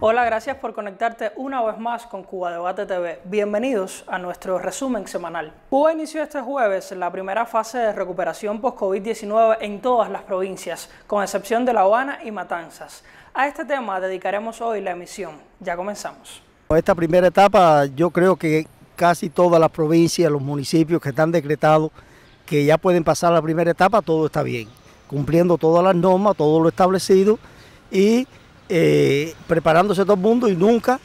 Hola, gracias por conectarte una vez más con Cuba Debate TV. Bienvenidos a nuestro resumen semanal. Cuba inició este jueves la primera fase de recuperación post-COVID-19 en todas las provincias, con excepción de La Habana y Matanzas. A este tema dedicaremos hoy la emisión. Ya comenzamos. Esta primera etapa, yo creo que casi todas las provincias, los municipios que están decretados, que ya pueden pasar la primera etapa, todo está bien, cumpliendo todas las normas, todo lo establecido y preparándose todo el mundo y nunca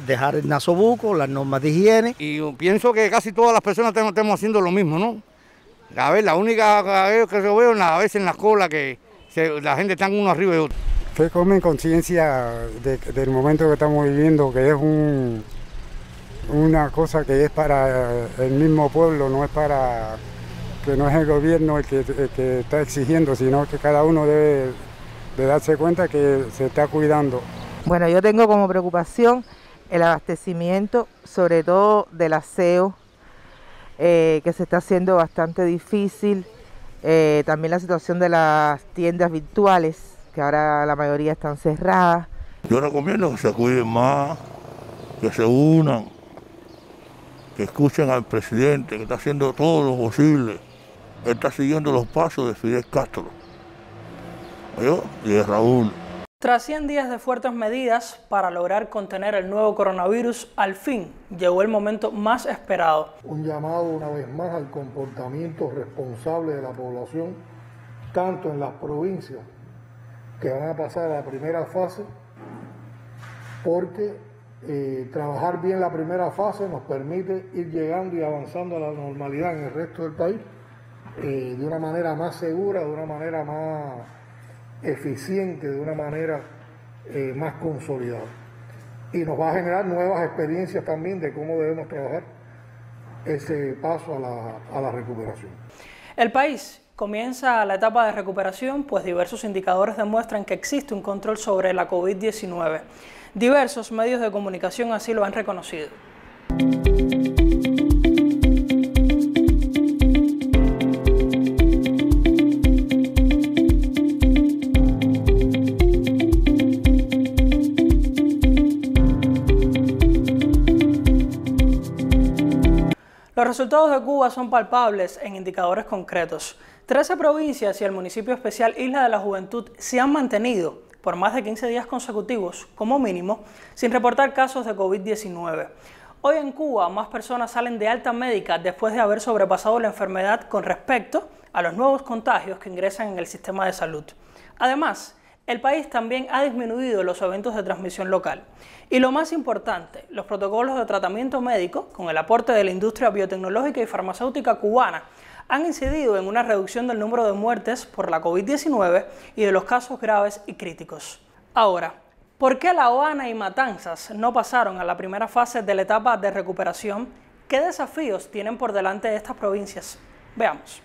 dejar el nasobuco, las normas de higiene. Y yo pienso que casi todas las personas estamos haciendo lo mismo, ¿no? A ver, la única que yo veo a veces en la cola que la gente está uno arriba de otro. Que tomen conciencia del momento que estamos viviendo, que es una cosa que es para el mismo pueblo, no es para que no es el gobierno el que está exigiendo, sino que cada uno debe de darse cuenta que se está cuidando. Bueno, yo tengo como preocupación el abastecimiento, sobre todo del aseo, que se está haciendo bastante difícil. También la situación de las tiendas virtuales, que ahora la mayoría están cerradas. Yo recomiendo que se cuiden más, que se unan, que escuchen al presidente, que está haciendo todo lo posible. Él está siguiendo los pasos de Fidel Castro y de Raúl. Tras 100 días de fuertes medidas para lograr contener el nuevo coronavirus, al fin llegó el momento más esperado. Un llamado una vez más al comportamiento responsable de la población, tanto en las provincias que van a pasar a la primera fase, porque trabajar bien la primera fase nos permite ir llegando y avanzando a la normalidad en el resto del país de una manera más segura, de una manera más eficiente, de una manera más consolidada. Y nos va a generar nuevas experiencias también de cómo debemos trabajar ese paso a la recuperación. El país comienza la etapa de recuperación, pues diversos indicadores demuestran que existe un control sobre la COVID-19. Diversos medios de comunicación así lo han reconocido. Los resultados de Cuba son palpables en indicadores concretos. 13 provincias y el municipio especial Isla de la Juventud se han mantenido por más de 15 días consecutivos, como mínimo, sin reportar casos de COVID-19. Hoy en Cuba, más personas salen de alta médica después de haber sobrepasado la enfermedad con respecto a los nuevos contagios que ingresan en el sistema de salud. Además, el país también ha disminuido los eventos de transmisión local. Y lo más importante, los protocolos de tratamiento médico, con el aporte de la industria biotecnológica y farmacéutica cubana, han incidido en una reducción del número de muertes por la COVID-19 y de los casos graves y críticos. Ahora, ¿por qué La Habana y Matanzas no pasaron a la primera fase de la etapa de recuperación? ¿Qué desafíos tienen por delante estas provincias? Veamos.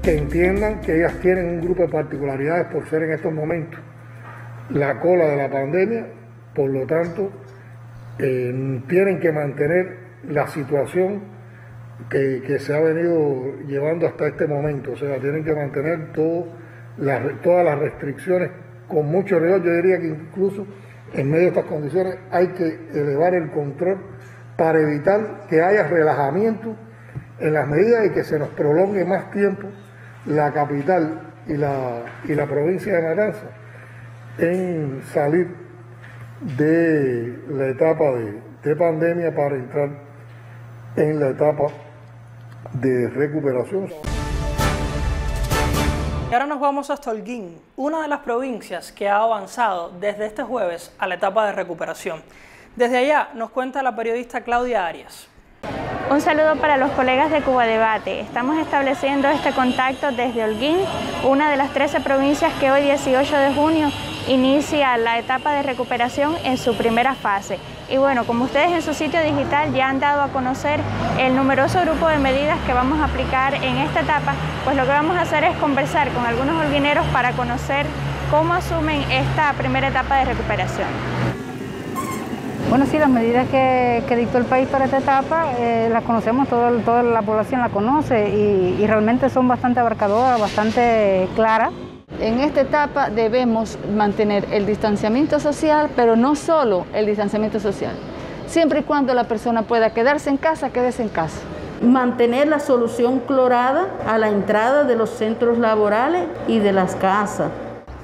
Que entiendan que ellas tienen un grupo de particularidades por ser en estos momentos la cola de la pandemia, por lo tanto tienen que mantener la situación que se ha venido llevando hasta este momento, o sea, tienen que mantener todas las restricciones con mucho rigor. Yo diría que incluso en medio de estas condiciones hay que elevar el control para evitar que haya relajamiento en las medidas y que se nos prolongue más tiempo la capital y la provincia de Matanzas en salir de la etapa de pandemia para entrar en la etapa de recuperación. Y ahora nos vamos hasta Holguín, una de las provincias que ha avanzado desde este jueves a la etapa de recuperación. Desde allá nos cuenta la periodista Claudia Arias. Un saludo para los colegas de Cuba Debate. Estamos estableciendo este contacto desde Holguín, una de las 13 provincias que hoy, 18 de junio, inicia la etapa de recuperación en su primera fase. Y bueno, como ustedes en su sitio digital ya han dado a conocer el numeroso grupo de medidas que vamos a aplicar en esta etapa, pues lo que vamos a hacer es conversar con algunos holguineros para conocer cómo asumen esta primera etapa de recuperación. Bueno, sí, las medidas que dictó el país para esta etapa las conocemos, toda la población la conoce y realmente son bastante abarcadoras, bastante claras. En esta etapa debemos mantener el distanciamiento social, pero no solo el distanciamiento social. Siempre y cuando la persona pueda quedarse en casa, quédese en casa. Mantener la solución clorada a la entrada de los centros laborales y de las casas.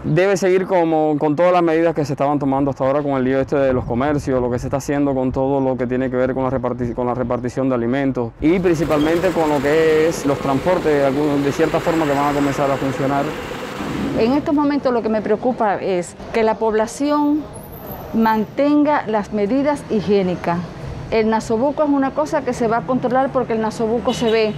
Debe seguir con todas las medidas que se estaban tomando hasta ahora con el lío de los comercios, lo que se está haciendo con todo lo que tiene que ver con la repartición de alimentos y principalmente con lo que es los transportes, de cierta forma que van a comenzar a funcionar. En estos momentos lo que me preocupa es que la población mantenga las medidas higiénicas. El nasobuco es una cosa que se va a controlar porque el nasobuco se ve,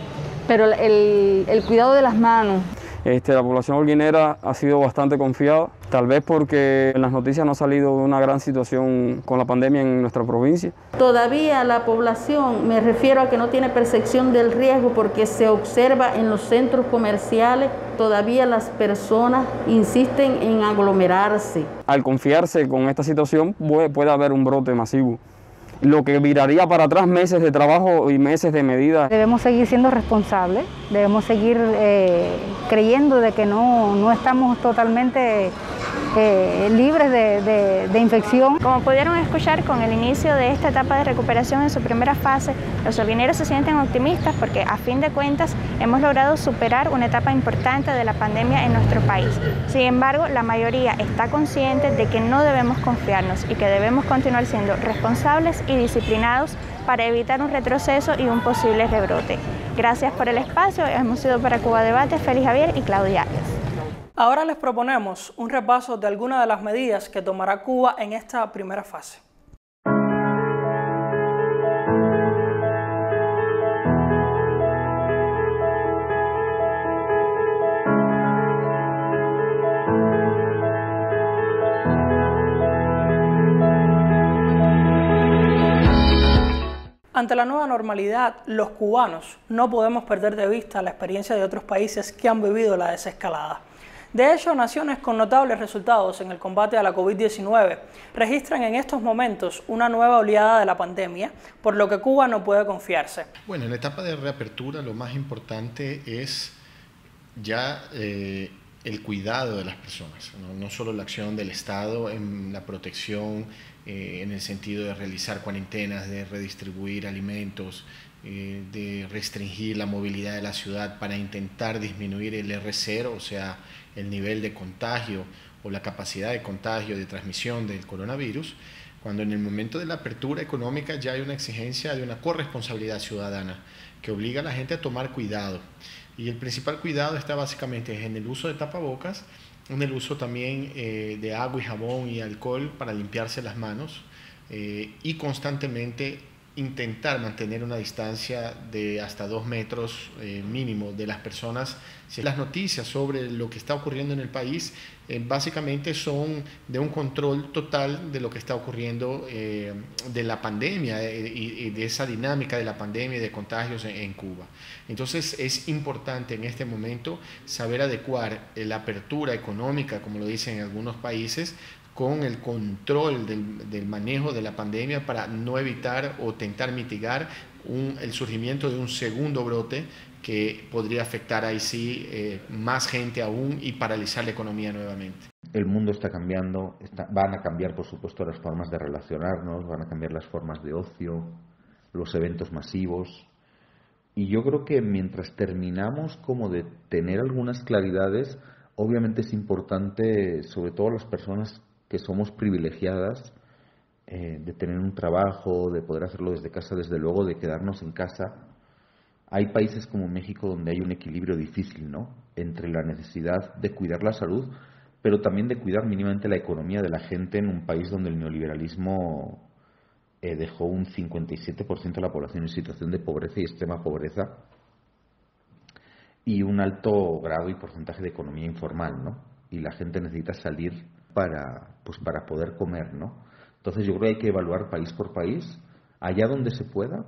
pero el cuidado de las manos. La población holguinera ha sido bastante confiada, tal vez porque en las noticias no ha salido una gran situación con la pandemia en nuestra provincia. Todavía la población, me refiero a que no tiene percepción del riesgo porque se observa en los centros comerciales, todavía las personas insisten en aglomerarse. Al confiarse con esta situación puede haber un brote masivo, lo que viraría para atrás meses de trabajo y meses de medidas. Debemos seguir siendo responsables, debemos seguir creyendo de que no estamos totalmente libres de infección. Como pudieron escuchar, con el inicio de esta etapa de recuperación en su primera fase, los holguineros se sienten optimistas porque a fin de cuentas hemos logrado superar una etapa importante de la pandemia en nuestro país. Sin embargo, la mayoría está consciente de que no debemos confiarnos y que debemos continuar siendo responsables y disciplinados para evitar un retroceso y un posible rebrote. Gracias por el espacio. Hemos sido para Cuba Debate, Félix Javier y Claudia Arias. Ahora les proponemos un repaso de algunas de las medidas que tomará Cuba en esta primera fase. Ante la nueva normalidad, los cubanos no podemos perder de vista la experiencia de otros países que han vivido la desescalada. De hecho, naciones con notables resultados en el combate a la COVID-19 registran en estos momentos una nueva oleada de la pandemia, por lo que Cuba no puede confiarse. Bueno, en la etapa de reapertura lo más importante es ya el cuidado de las personas, no solo la acción del Estado en la protección, en el sentido de realizar cuarentenas, de redistribuir alimentos, de restringir la movilidad de la ciudad para intentar disminuir el R0, o sea, el nivel de contagio o la capacidad de contagio, de transmisión del coronavirus, cuando en el momento de la apertura económica ya hay una exigencia de una corresponsabilidad ciudadana que obliga a la gente a tomar cuidado. Y el principal cuidado está básicamente en el uso de tapabocas, en el uso también de agua y jabón y alcohol para limpiarse las manos y constantemente intentar mantener una distancia de hasta 2 metros mínimo de las personas. Las noticias sobre lo que está ocurriendo en el país básicamente son de un control total de lo que está ocurriendo de la pandemia y de esa dinámica de la pandemia y de contagios en Cuba. Entonces es importante en este momento saber adecuar la apertura económica, como lo dicen en algunos países, con el control del manejo de la pandemia para no evitar o tentar mitigar el surgimiento de un segundo brote que podría afectar ahí sí más gente aún y paralizar la economía nuevamente. El mundo está cambiando, van a cambiar por supuesto las formas de relacionarnos, van a cambiar las formas de ocio, los eventos masivos, y yo creo que mientras terminamos como de tener algunas claridades, obviamente es importante, sobre todo las personas que somos privilegiadas, de tener un trabajo, de poder hacerlo desde casa, desde luego de quedarnos en casa. Hay países como México donde hay un equilibrio difícil, ¿no?, entre la necesidad de cuidar la salud, pero también de cuidar mínimamente la economía de la gente en un país donde el neoliberalismo dejó un 57% de la población en situación de pobreza y extrema pobreza y un alto grado y porcentaje de economía informal, ¿no? Y la gente necesita salir para poder comer, ¿no? Entonces yo creo que hay que evaluar país por país, allá donde se pueda,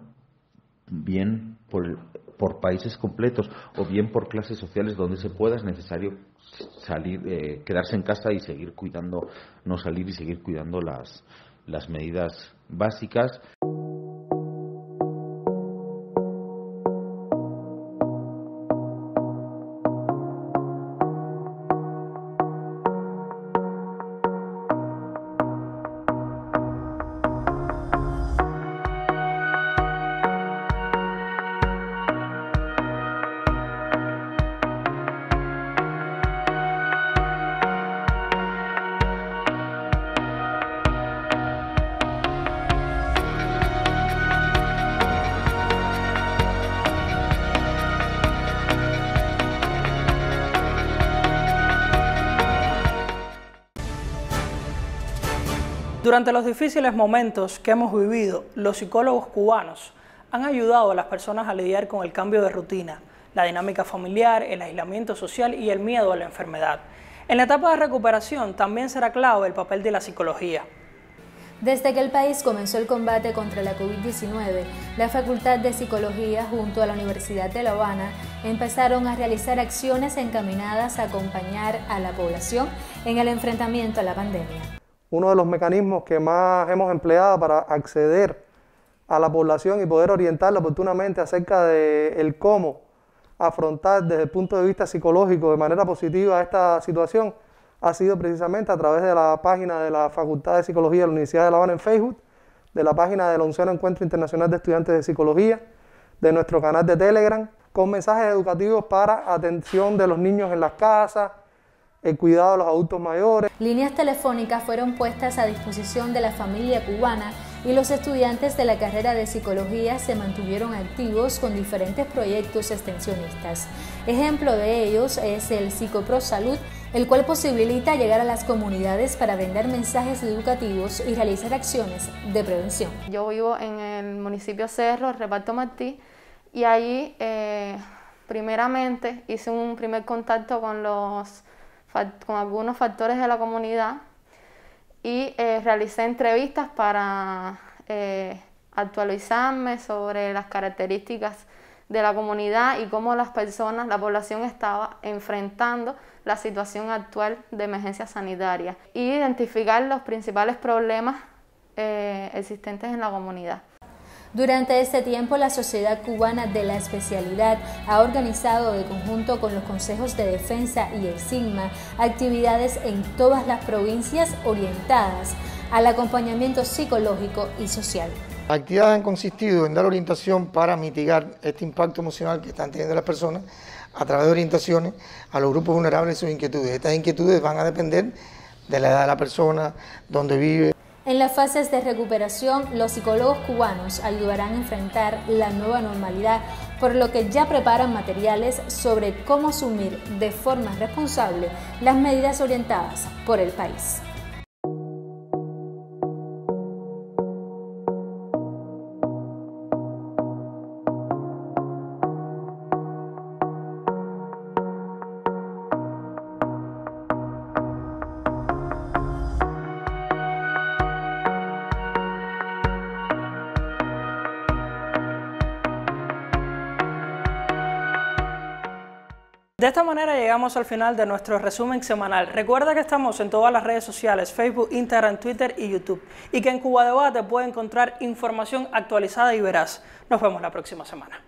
bien por países completos o bien por clases sociales donde se pueda, es necesario salir, quedarse en casa y seguir cuidando, no salir y seguir cuidando las medidas básicas. Durante los difíciles momentos que hemos vivido, los psicólogos cubanos han ayudado a las personas a lidiar con el cambio de rutina, la dinámica familiar, el aislamiento social y el miedo a la enfermedad. En la etapa de recuperación también será clave el papel de la psicología. Desde que el país comenzó el combate contra la COVID-19, la Facultad de Psicología junto a la Universidad de La Habana empezaron a realizar acciones encaminadas a acompañar a la población en el enfrentamiento a la pandemia. Uno de los mecanismos que más hemos empleado para acceder a la población y poder orientarla oportunamente acerca de cómo afrontar desde el punto de vista psicológico de manera positiva esta situación ha sido precisamente a través de la página de la Facultad de Psicología de la Universidad de La Habana en Facebook, de la página del 11º Encuentro Internacional de Estudiantes de Psicología, de nuestro canal de Telegram, con mensajes educativos para atención de los niños en las casas, el cuidado de los adultos mayores. Líneas telefónicas fueron puestas a disposición de la familia cubana y los estudiantes de la carrera de psicología se mantuvieron activos con diferentes proyectos extensionistas. Ejemplo de ellos es el Psicopro Salud, el cual posibilita llegar a las comunidades para brindar mensajes educativos y realizar acciones de prevención. Yo vivo en el municipio Cerro, Reparto Martí, y allí primeramente hice un primer contacto con algunos factores de la comunidad y realicé entrevistas para actualizarme sobre las características de la comunidad y cómo la población estaba enfrentando la situación actual de emergencia sanitaria e identificar los principales problemas existentes en la comunidad. Durante este tiempo, la Sociedad Cubana de la Especialidad ha organizado de conjunto con los consejos de defensa y el SIGMA actividades en todas las provincias orientadas al acompañamiento psicológico y social. Actividades han consistido en dar orientación para mitigar este impacto emocional que están teniendo las personas a través de orientaciones a los grupos vulnerables y sus inquietudes. Estas inquietudes van a depender de la edad de la persona, dónde vive. En las fases de recuperación, los psicólogos cubanos ayudarán a enfrentar la nueva normalidad, por lo que ya preparan materiales sobre cómo asumir de forma responsable las medidas orientadas por el país. De esta manera llegamos al final de nuestro resumen semanal. Recuerda que estamos en todas las redes sociales, Facebook, Instagram, Twitter y YouTube, y que en Cuba Debate puede encontrar información actualizada y veraz. Nos vemos la próxima semana.